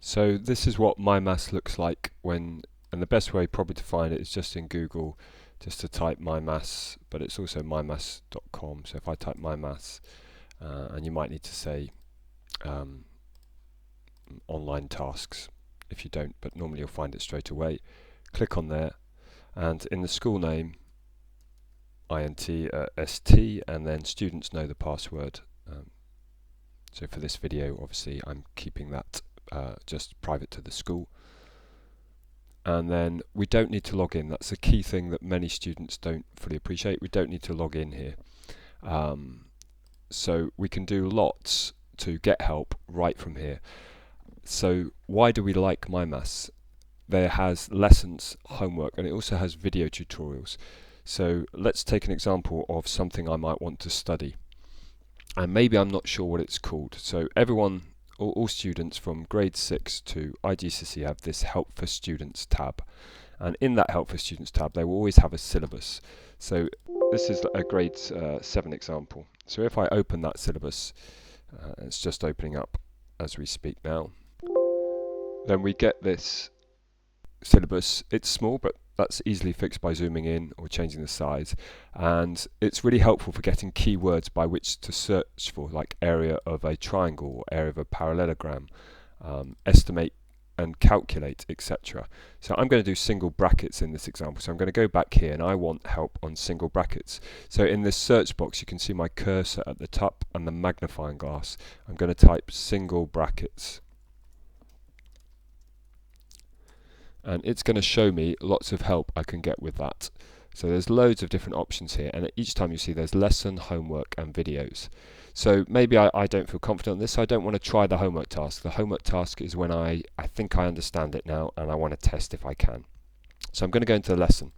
So this is what Mymaths looks like when, and the best way probably to find it is just in Google, just to type Mymaths, but it's also mymaths.com. So if I type Mymaths, and you might need to say online tasks if you don't, but normally you'll find it straight away. Click on there, and in the school name, INT, ST, and then students know the password. So for this video, obviously, I'm keeping that just private to the school. And then we don't need to log in. That's a key thing that many students don't fully appreciate. We don't need to log in here. So we can do lots to get help right from here. So why do we like Mymaths? There has lessons, homework, and it also has video tutorials. So let's take an example of something I might want to study. And maybe I'm not sure what it's called. So everyone, all students from grade 6 to IGCSE have this Help for Students tab. And in that Help for Students tab, they will always have a syllabus. So this is a grade 7 example. So if I open that syllabus, it's just opening up as we speak now, then we get this syllabus. It's small, but that's easily fixed by zooming in or changing the size, and it's really helpful for getting keywords by which to search for, like area of a triangle or area of a parallelogram, estimate and calculate, etc. So I'm going to do single brackets in this example. So I'm going to go back here and I want help on single brackets. So in this search box you can see my cursor at the top and the magnifying glass. I'm going to type single brackets, and it's going to show me lots of help I can get with that. So there's loads of different options here, and each time you see there's lesson, homework and videos. So maybe I don't feel confident on this, so I don't want to try the homework task. The homework task is when I think I understand it now and I want to test if I can. So I'm going to go into the lesson,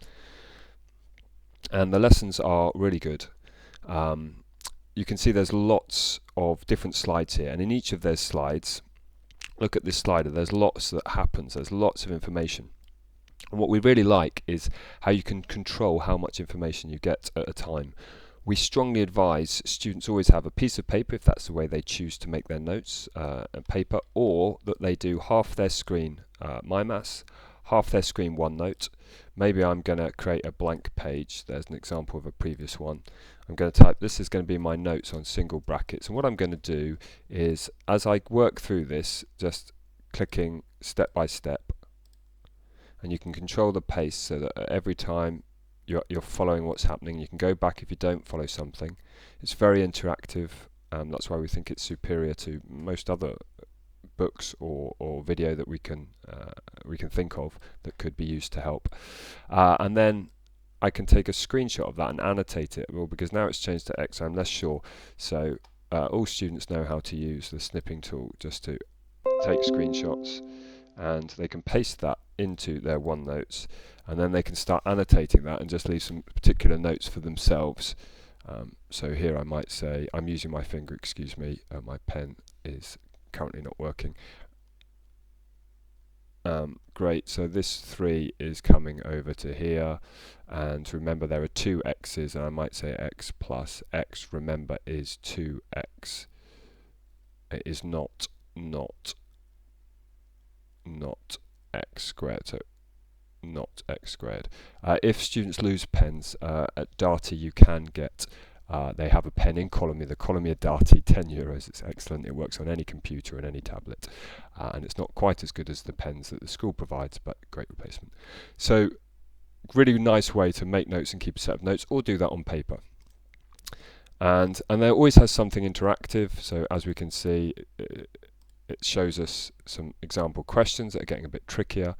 and the lessons are really good. You can see there's lots of different slides here, and in each of those slides, look at this slider, there's lots that happens, there's lots of information. And what we really like is how you can control how much information you get at a time. We strongly advise students always have a piece of paper, if that's the way they choose to make their notes, paper, or that they do half their screen Mymaths, half their screen OneNote. Maybe I'm going to create a blank page. There's an example of a previous one. I'm going to type, this is going to be my notes on single brackets, and what I'm going to do is, as I work through this, just clicking step by step, and you can control the pace so that every time you're following what's happening. You can go back if you don't follow something. It's very interactive, that's why we think it's superior to most other books or video that we can think of that could be used to help. And then I can take a screenshot of that and annotate it. Well, because now it's changed to X, I'm less sure. So all students know how to use the snipping tool just to take screenshots, and they can paste that into their OneNotes, and then they can start annotating that and just leave some particular notes for themselves. So here I might say, I'm using my finger, excuse me, my pen is currently not working. Great, so this 3 is coming over to here, and remember there are 2 x's, and I might say x plus x, remember, is 2x. It is not x squared, so not x squared. If students lose pens, at Darty you can get, they have a pen in Colomia, the Colomia Darty, €10. It's excellent. It works on any computer and any tablet, and it's not quite as good as the pens that the school provides, but great replacement. So really nice way to make notes and keep a set of notes, or do that on paper. And there always has something interactive. So as we can see, it shows us some example questions that are getting a bit trickier.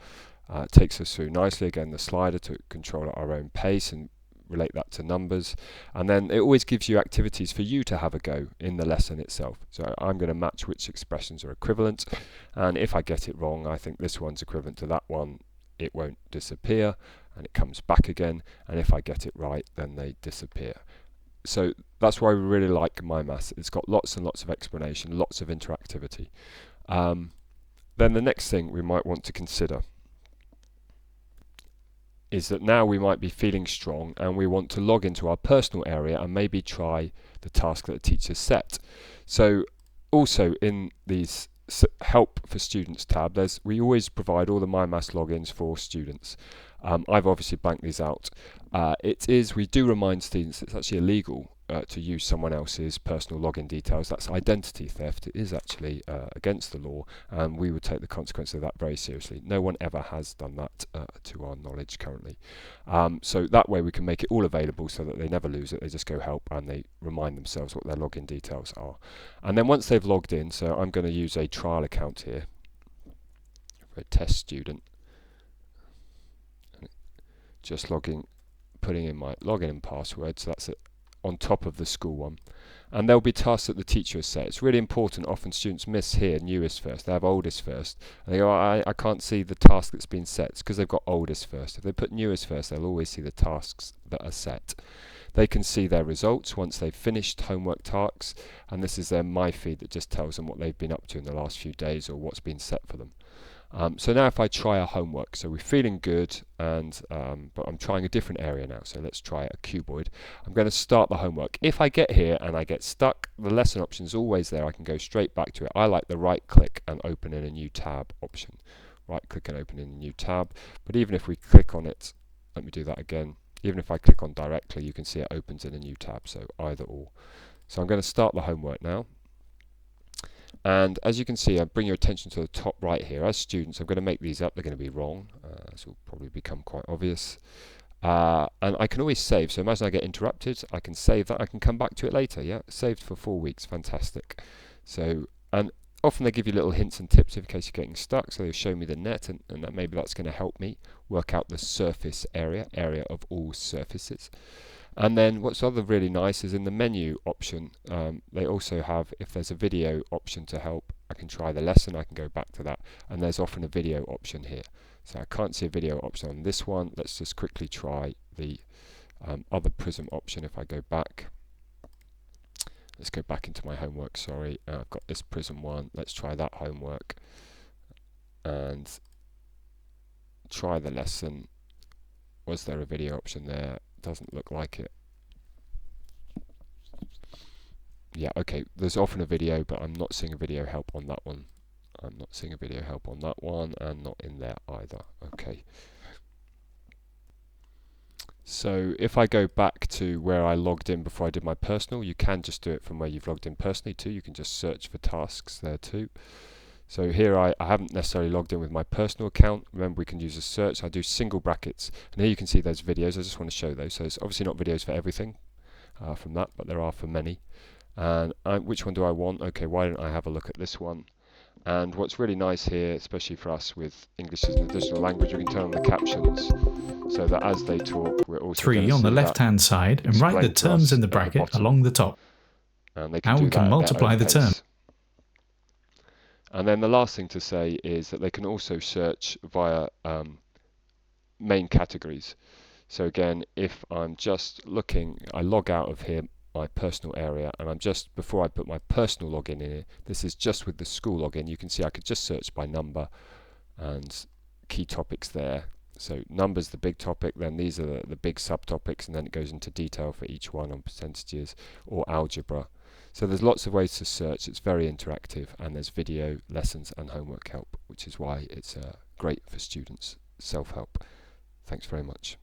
It takes us through nicely, again, the slider to control at our own pace and relate that to numbers. And then it always gives you activities for you to have a go in the lesson itself. So I'm going to match which expressions are equivalent, and if I get it wrong, I think this one's equivalent to that one, it won't disappear, and it comes back again, and if I get it right, then they disappear. So that's why we really like Mymaths. It's got lots and lots of explanation, lots of interactivity. Then the next thing we might want to consider is that now we might be feeling strong and we want to log into our personal area and maybe try the task that the teacher set. So also in these help for students tab, we always provide all the Mymaths logins for students. I've obviously blanked these out. We do remind students it's actually illegal to use someone else's personal login details. That's identity theft. It is actually against the law, and we would take the consequences of that very seriously. No one ever has done that to our knowledge currently. So that way we can make it all available so that they never lose it. They just go help and they remind themselves what their login details are. And then once they've logged in, so I'm going to use a trial account here for a test student. Just putting in my login and password, so that's it, on top of the school one. And there'll be tasks that the teacher has set. It's really important. Often students miss here newest first. They have oldest first. And they go, I can't see the task that's been set. It's because they've got oldest first. If they put newest first, they'll always see the tasks that are set. They can see their results once they've finished homework tasks, and this is their My feed that just tells them what they've been up to in the last few days or what's been set for them. So now if I try a homework, so we're feeling good, and but I'm trying a different area now, so let's try a cuboid. I'm going to start the homework. If I get here and I get stuck, the lesson option is always there. I can go straight back to it. I like the right click and open in a new tab option. Right click and open in a new tab. But even if we click on it, let me do that again. Even if I click on directly, you can see it opens in a new tab, so either or. So I'm going to start the homework now. And as you can see, I bring your attention to the top right here. As students, I'm going to make these up. They're going to be wrong. This will probably become quite obvious. And I can always save. So imagine I get interrupted. I can save that. I can come back to it later. Yeah, saved for 4 weeks. Fantastic. So, and often they give you little hints and tips in case you're getting stuck. So they'll show me the net, and that maybe that's going to help me work out the surface area of all surfaces. And then what's other really nice is in the menu option, they also have, if there's a video option to help, I can try the lesson, I can go back to that, and there's often a video option here. So I can't see a video option on this one. Let's just quickly try the other prism option. If I go back, let's go back into my homework, sorry. I've got this prism one. Let's try that homework and try the lesson. Was there a video option there? Doesn't look like it. Yeah, okay, there's often a video, but I'm not seeing a video help on that one. I'm not seeing a video help on that one, and not in there either. Okay. So if I go back to where I logged in before I did my personal, you can just do it from where you've logged in personally too. You can just search for tasks there too. So here I haven't necessarily logged in with my personal account. Remember, we can use a search. I do single brackets, and here you can see there's videos. I just want to show those. So it's obviously not videos for everything from that, but there are for many. And which one do I want? Okay, why don't I have a look at this one? And what's really nice here, especially for us with English as an additional language, we can turn on the captions so that as they talk, we're also 3 on the left-hand side, and write the terms in the bracket along the top. And they can Now we can multiply the term. And then the last thing to say is that they can also search via main categories. So again, if I'm just looking, I log out of here, my personal area, and I'm just, before I put my personal login in here, this is just with the school login, you can see I could just search by number and key topics there. So numbers the big topic, then these are the big subtopics, and then it goes into detail for each one on percentages or algebra. So there's lots of ways to search. It's very interactive, and there's video, lessons and homework help, which is why it's great for students' self-help. Thanks very much.